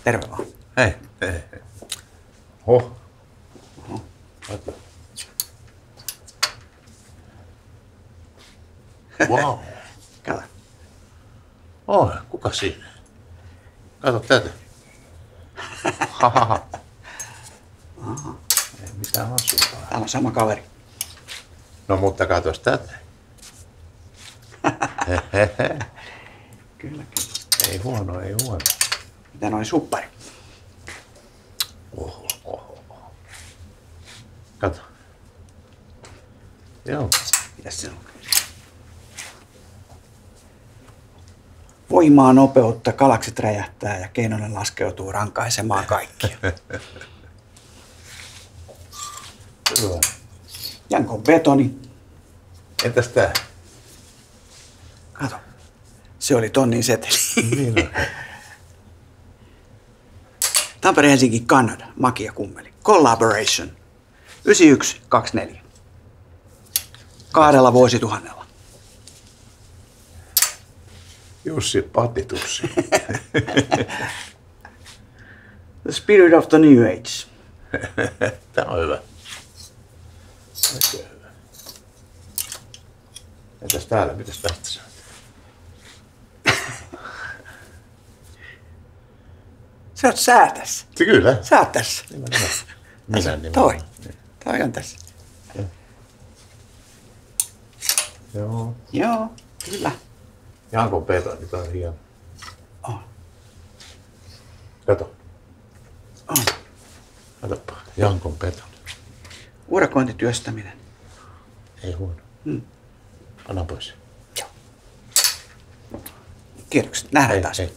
Terve vaan. Hei, hei. Oho. Wow. Kato. Oi, kuka siinä? Kato tätä. Hahaha. Ei mitään hassua. Täällä on sama kaveri. No mutta katos tätä. Hehehe. Kyllä, kyllä. Ei huono, ei huono. Mitä noin suppari? Oho, oho. Kato. Joo. Mitäs se on? Voimaa, nopeutta, galaksit räjähtää ja Keinonen laskeutuu rankaisemaan kaikkia. Hyvä. Jankon betoni. Entäs tää? Kato. Se oli tonnin seteli. Niin on. Tampere, Helsinki, Kanada. Maki ja kummeli. Collaboration. 9124. 2 vuosituhannella. Jussi Patitussi. The Spirit of the New Age. Tää on hyvä. Oikein hyvä. Entäs täällä? Mitäs tästä saa? Sä oot säätässä. Kyllä. Sä oot tässä. Nimenomaan. Minä nimenomaan. Toi. Toi on tässä. Joo. Joo, kyllä. Jankon betoni, toi on hieno. On. Kato. On. Katoppa. Jankon betoni. Urakointityöstäminen. Ei huono. Anna pois. Kiitokset. Nähdään Hei, taas. hei.